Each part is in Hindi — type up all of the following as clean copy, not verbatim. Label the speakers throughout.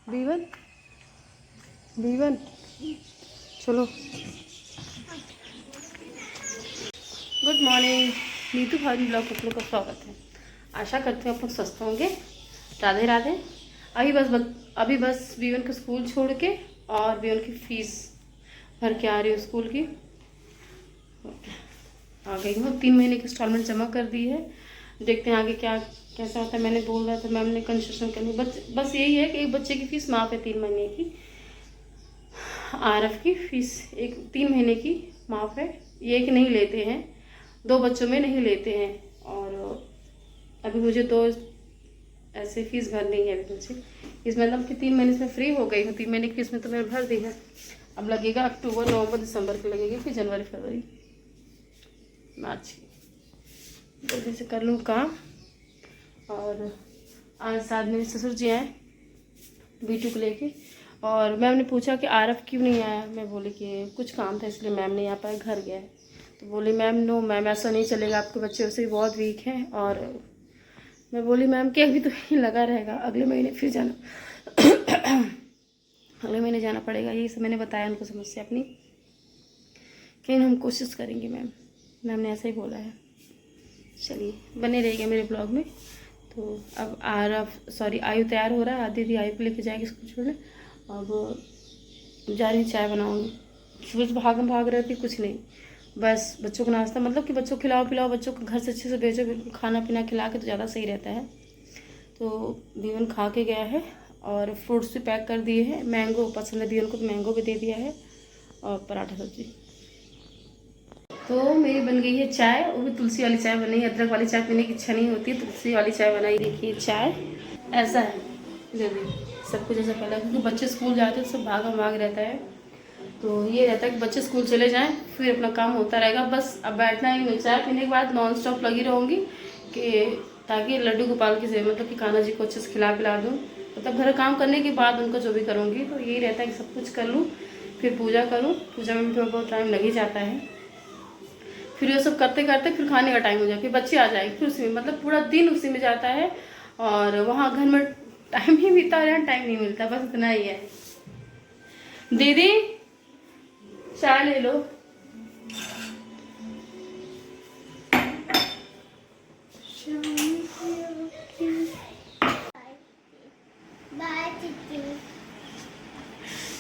Speaker 1: बीवन बीवन चलो। गुड मॉर्निंग, नीतू भाभी ब्लॉग आप लोग का स्वागत है। आशा करते हैं आप लोग स्वस्थ होंगे। राधे राधे। अभी बस बीवन को स्कूल छोड़ के और बीवन की फीस भर के आ रही हूँ स्कूल की। आ गई हूँ, 3 महीने की इंस्टॉलमेंट जमा कर दी है। देखते हैं आगे क्या कैसा होता है। मैंने बोल रहा था मैम ने कंसेशन करनी, बस यही है कि एक बच्चे की फ़ीस माफ़ है 3 महीने की। आरएफ की फ़ीस 3 महीने की माफ़ है। ये कि नहीं लेते हैं, 2 बच्चों में नहीं लेते हैं। और अभी मुझे 2 ऐसे फ़ीस भरनी है अभी मुझे। इस मतलब कि 3 महीने से फ्री हो गई हूँ। 3 महीने की फ़ीस में तो मैंने भर दी है। अब लगेगा अक्टूबर नवंबर दिसंबर की लगेगी, फिर जनवरी फरवरी मार्च जल्दी से कर लूँ काम। और आज साथ मेरे ससुर जी आए बीटू को लेके, और मैम ने पूछा कि आरफ क्यों नहीं आया। मैं बोली कि कुछ काम था इसलिए मैम नहीं आ पाया, घर गया है। तो बोली मैम नो मैम ऐसा नहीं चलेगा, आपके बच्चे वैसे ही बहुत वीक हैं। और मैं बोली मैम कि अभी तो ही लगा रहेगा, अगले महीने फिर जाना अगले महीने जाना पड़ेगा। यही सब मैंने बताया उनको समस्या अपनी, कि हम कोशिश करेंगे। मैम ने ऐसा ही बोला है। चलिए बने रहेगा मेरे ब्लॉग में। तो अब आयु तैयार हो रहा है, आधी दी आयु को लेके जाएगी स्कूल छोड़ने। अब जा रही चाय बनाऊंगी। सुबह से भाग रही थी, कुछ नहीं, बस बच्चों को नाश्ता, मतलब कि बच्चों को खिलाओ पिलाओ, बच्चों को घर से अच्छे से भेजो, बिल्कुल खाना पीना खिला के तो ज़्यादा सही रहता है। तो बीवन खा के गया है और फ्रूट्स भी पैक कर दिए हैं। मैंगो पसंद है बीवन को, तो मैंगो भी दे दिया है और पराठा सब्जी। तो मेरी बन गई है चाय, वो भी तुलसी वाली चाय बनी है। अदरक वाली चाय पीने की इच्छा नहीं होती, तुलसी वाली चाय बनाई। देखिए चाय ऐसा है, जल्दी सब कुछ ऐसा पहले, क्योंकि बच्चे स्कूल जाते हैं तो सब भाग रहता है। तो ये रहता है कि बच्चे स्कूल चले जाएं, फिर अपना काम होता रहेगा। बस अब बैठना ही नहीं, चाय पीने के बाद नॉन स्टॉप लगी रहूँगी कि ताकि लड्डू गोपाल की सेवा, मतलब कि कान्हा जी को अच्छे से खिला पिला दूँ। मतलब घर काम करने के बाद उनको जो भी करूँगी, तो यही रहता है कि सब कुछ कर लूँ, फिर पूजा करूँ। पूजा में भी थोड़ा बहुत टाइम लग ही जाता है। फिर ये सब करते करते फिर खाने का टाइम हो जाए, फिर बच्चे आ जाएंगे, फिर उसी में मतलब पूरा दिन उसी में जाता है। और वहाँ घर में टाइम ही बीता रहा है, टाइम नहीं मिलता, बस इतना ही है। दीदी चाय ले लो।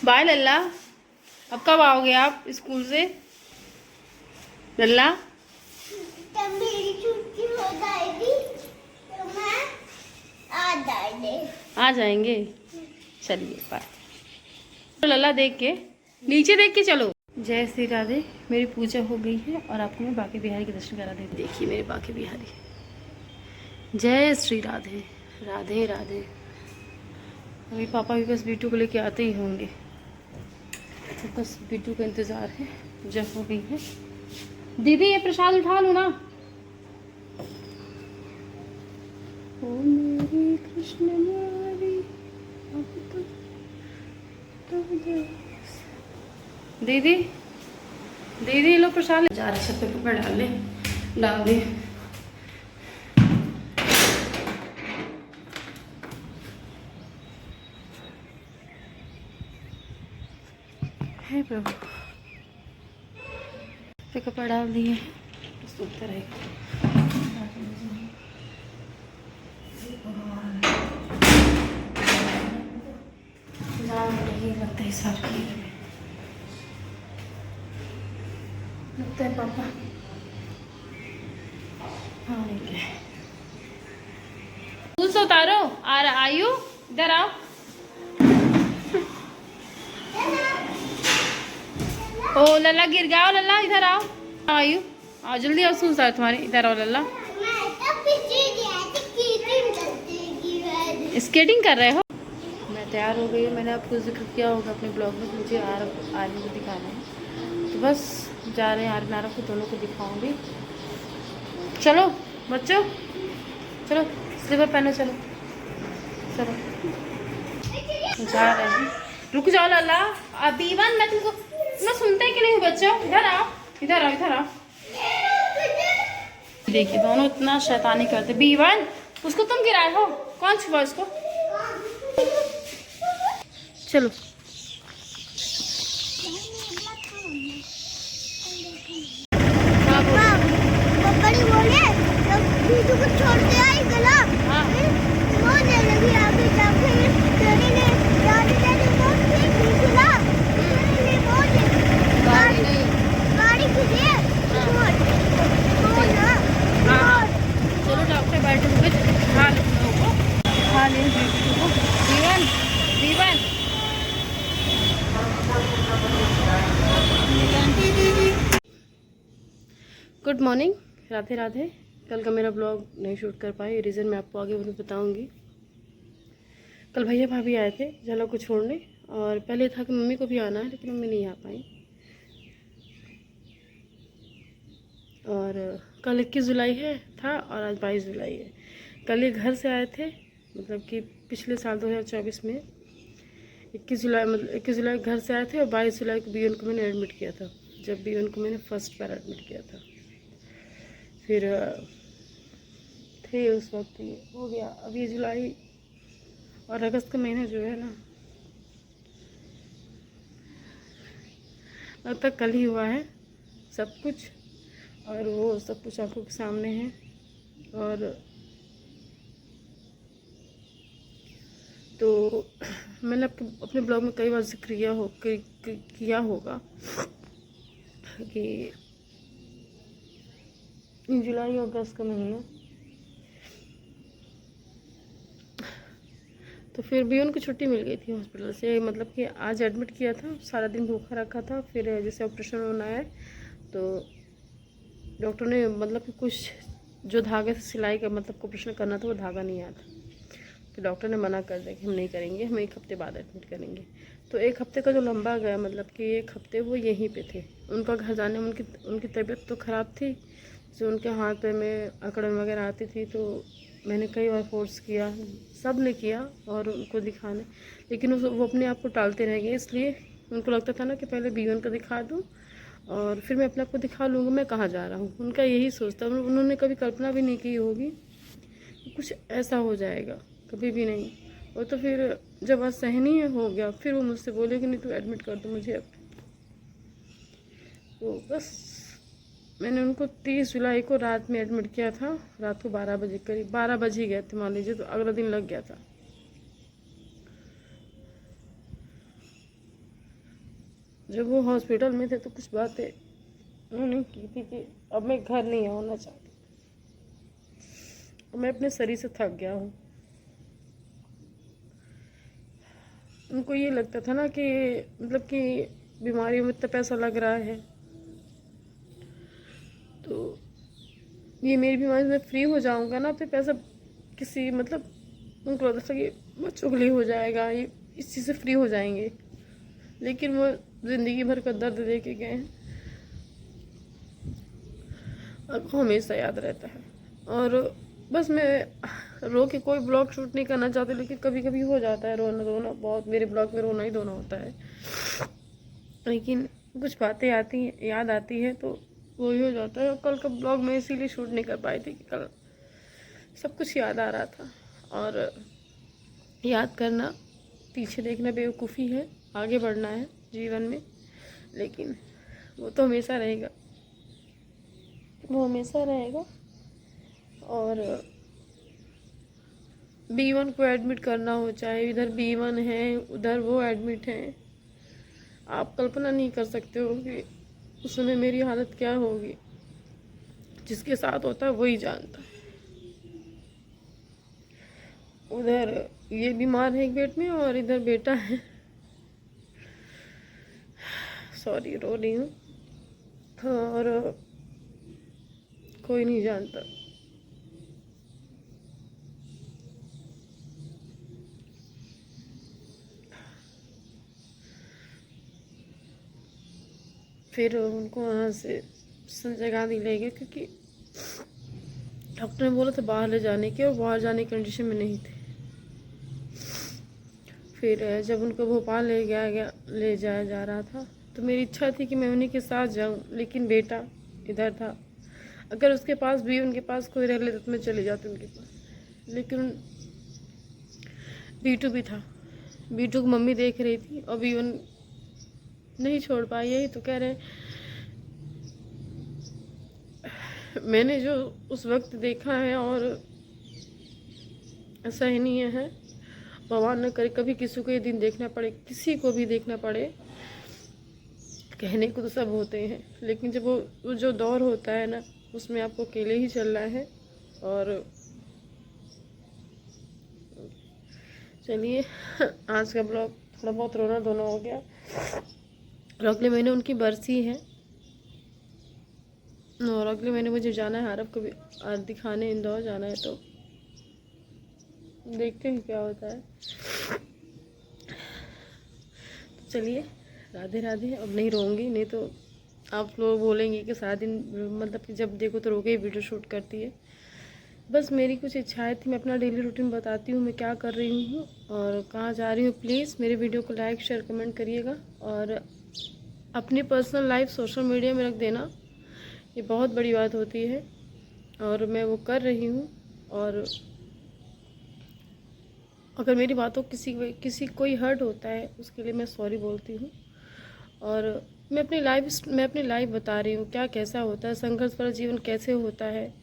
Speaker 1: बाय लल्ला। अब कब आओगे आप स्कूल से लल्ला?
Speaker 2: जब मेरी छुट्टी हो जाएगी तो मैं आ
Speaker 1: जाएंगे। चलिए बाय। लल्ला देख के, नीचे देख के चलो। जय श्री राधे। मेरी पूजा हो गई है और आपको मैं बांके बिहारी के दर्शन करा देती। देखिए मेरे बांके बिहारी। जय श्री राधे राधे राधे। अभी पापा भी बस बीटू को लेके आते ही होंगे, तो बस बीटू का इंतज़ार है। पूजा हो गई है। दीदी ये प्रसाद उठा लो ना। ओ मेरी कृष्ण मुरारी अब तो दीदी दीदी लो प्रसाद। जा रहे छत पे कपड़े डाल दे। हे प्रभु, पे कपड़ा डाल दिए, सूखते रहेगा। लगता है साफ लगता है पापा। हाँ फूल से उतारो। आयु इधर आओ। ओ लल्ला गिर गया। ओ लल्ला इधर आओ। आयु आओ जल्दी आओ, सूल उतारो तुम्हारे। इधर आओ लल्ला। स्केटिंग कर रहे हो? मैं तैयार हो गई हूँ। मैंने आपको जिक्र किया होगा अपने ब्लॉग में, मुझे आर्मी को दिखाना है। तो बस जा रहे हैं आर्मी आरफ को, दोनों को दिखाऊंगी। चलो बच्चों चलो, स्लीपर पहनो, चलो चलो जा रहे हैं। रुक जाओ लल्ला। अभी मैं तुमको ना सुनते कि नहीं बच्चों? इधर आओ इधर आओ इधर आओ। देखिए दोनों इतना शैतानी करते। बीवन उसको तुम गिराए हो? कौन छुआ उसको? चलो। हाँ बोलो।
Speaker 2: बड़ी बोले जब बीजू को छोड़ते आई गला
Speaker 1: हाँ।
Speaker 2: रोने लगी आगे जाके तेरे ने दादी ने बहुत ठीक निकला तेरे ने बहुत
Speaker 1: गाड़ी नहीं।
Speaker 2: गाड़ी किसे छोड़ ना
Speaker 1: हाँ चलो डॉक्टर बैठे हुए खा ले लोगों को, खा ले जीवन जीवन। Good morning, Radhe Radhe. कल का मेरा ब्लॉग नहीं शूट कर पाई, रीज़न मैं आपको आगे बताऊंगी। कल भैया भाभी आए थे झलक को छोड़ने, और पहले था कि मम्मी को भी आना है, लेकिन मम्मी नहीं आ पाई। और कल 21 जुलाई है था और आज 22 जुलाई है। कल ये घर से आए थे, मतलब कि पिछले साल 2024 में 21 जुलाई, मतलब 21 जुलाई घर से आए थे और 22 जुलाई को बीएन को मैंने एडमिट किया था, जब बीएन को मैंने फर्स्ट बार एडमिट किया था। फिर थे उस वक्त ये हो गया। अब ये जुलाई और अगस्त का महीना जो है ना, अब तक कल ही हुआ है सब कुछ, और वो सब कुछ आंखों के सामने है। और तो मैंने अपने ब्लॉग में कई बार जिक्र किया होगा कि जुलाई और अगस्त का महीना, तो फिर भी उनको छुट्टी मिल गई थी हॉस्पिटल से। मतलब कि आज एडमिट किया था, सारा दिन भूखा रखा था। फिर जैसे ऑपरेशन होना है तो डॉक्टर ने मतलब कि कुछ जो धागे से सिलाई का मतलब ऑपरेशन करना था वो धागा नहीं आया था, तो डॉक्टर ने मना कर दिया कि हम नहीं करेंगे, हम 1 हफ्ते बाद एडमिट करेंगे। तो 1 हफ्ते का जो लंबा गया, मतलब कि 1 हफ्ते वो यहीं पे थे। उनका घर जाने में उनकी तबीयत तो ख़राब थी, जो उनके हाथ पे में अकड़न वगैरह आती थी। तो मैंने कई बार फोर्स किया, सब ने किया और उनको दिखाने, लेकिन वो अपने आप को टालते रह गए। इसलिए उनको लगता था ना कि पहले B1 का दिखा दूँ और फिर मैं अपने आप को दिखा लूँगा मैं कहाँ जा रहा हूँ। उनका यही सोचता, उन्होंने कभी कल्पना भी नहीं की होगी कि कुछ ऐसा हो जाएगा, कभी भी नहीं। और तो फिर जब असहनीय हो गया, फिर वो मुझसे बोले कि नहीं तू एडमिट कर दो मुझे अब। तो बस मैंने उनको 30 जुलाई को रात में एडमिट किया था, रात को 12 बजे करीब, 12 बजे गए थे मान लीजिए, तो अगला दिन लग गया था। जब वो हॉस्पिटल में थे तो कुछ बातें उन्होंने की थी कि अब मैं घर नहीं आना चाहती, मैं अपने शरीर से थक गया हूँ। उनको ये लगता था ना कि मतलब कि बीमारियों में इतना पैसा लग रहा है, तो ये मेरी बीमारी में फ्री हो जाऊंगा ना, फिर पैसा किसी मतलब उनको लगता था कि बच्चों के लिए हो जाएगा, ये इस चीज़ से फ्री हो जाएंगे। लेकिन वो ज़िंदगी भर का दर्द दे के गए, आपको हमेशा याद रहता है। और बस मैं रो के कोई ब्लॉग शूट नहीं करना चाहती, लेकिन कभी कभी हो जाता है रोना धोना, बहुत मेरे ब्लॉग में रोना ही धोना होता है। लेकिन कुछ बातें आती हैं, याद आती है तो वही हो जाता है। और कल का ब्लॉग मैं इसीलिए शूट नहीं कर पाई थी कि कल सब कुछ याद आ रहा था, और याद करना पीछे देखना बेवकूफ़ी है, आगे बढ़ना है जीवन में। लेकिन वो तो हमेशा रहेगा, वो हमेशा रहेगा। और B1 को एडमिट करना हो, चाहे इधर B1 है उधर वो एडमिट है, आप कल्पना नहीं कर सकते हो कि उस समय मेरी हालत क्या होगी। जिसके साथ होता है वही जानता है। उधर ये बीमार है एक पेट में और इधर बेटा है, सॉरी रो रही हूँ, और कोई नहीं जानता। फिर उनको वहाँ से संजय गांधी ले गए, क्योंकि डॉक्टर ने बोला था बाहर ले जाने के, और बाहर जाने की कंडीशन में नहीं थे। फिर जब उनको भोपाल ले जाया जा रहा था, तो मेरी इच्छा थी कि मैं उन्हीं के साथ जाऊं, लेकिन बेटा इधर था। अगर उसके पास भी उनके पास कोई रह लेता तो मैं चली जाती उनके पास, लेकिन B2 भी था। वीडियो को मम्मी देख रही थी और इवन नहीं छोड़ पाई। यही तो कह रहे हैं, मैंने जो उस वक्त देखा है और ऐसा ही नहीं है। भगवान न करे कभी किसी को ये दिन देखना पड़े, किसी को भी देखना पड़े। कहने को तो सब होते हैं, लेकिन जब वो जो दौर होता है ना, उसमें आपको अकेले ही चलना है। और चलिए, आज का ब्लॉग थोड़ा बहुत रोना धोना हो गया। और अगले महीने उनकी बरसी है और अगले महीने मुझे जाना है आरव को भी दिखाने, इंदौर जाना है। तो देखते हैं क्या होता है। तो चलिए, राधे राधे। अब नहीं रोऊंगी, नहीं तो आप लोग बोलेंगे कि सारा दिन मतलब कि जब देखो तो रो के ही वीडियो शूट करती है। बस मेरी कुछ इच्छाएं थी, मैं अपना डेली रूटीन बताती हूँ, मैं क्या कर रही हूँ और कहाँ जा रही हूँ। प्लीज़ मेरे वीडियो को लाइक शेयर कमेंट करिएगा और अपनी पर्सनल लाइफ सोशल मीडिया में रख देना, ये बहुत बड़ी बात होती है और मैं वो कर रही हूँ। और अगर मेरी बातों किसी कोई हर्ट होता है, उसके लिए मैं सॉरी बोलती हूँ। और मैं अपनी लाइफ बता रही हूँ, क्या कैसा होता है, संघर्ष भरा जीवन कैसे होता है।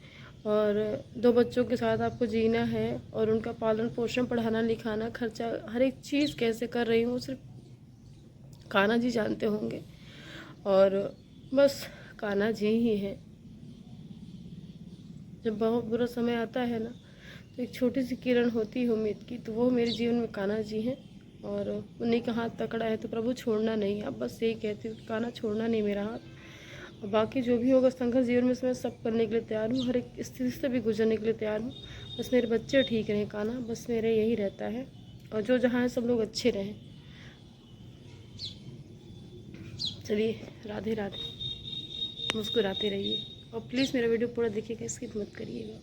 Speaker 1: और 2 बच्चों के साथ आपको जीना है और उनका पालन पोषण, पढ़ाना लिखाना, खर्चा, हर एक चीज़ कैसे कर रही हूँ, सिर्फ कान्हा जी जानते होंगे। और बस कान्हा जी ही है। जब बहुत बुरा समय आता है ना, तो एक छोटी सी किरण होती है उम्मीद की, तो वो मेरे जीवन में कान्हा जी हैं। और उन्हीं का हाथ पकड़ा है तो प्रभु छोड़ना नहीं। अब बस यही कहती हूँ, कान्हा छोड़ना नहीं मेरा हाथ। और बाकी जो भी होगा संघर्ष जीवन में, मैं सब करने के लिए तैयार हूँ, हर एक स्थिति से भी गुजरने के लिए तैयार हूँ। बस मेरे बच्चे ठीक रहें कान्हा, बस मेरे यही रहता है। और जो जहाँ है सब लोग अच्छे रहें। चलिए, राधे राधे। मुस्कुराते रहिए और प्लीज़ मेरा वीडियो पूरा देखिएगा, स्किप मत करिएगा।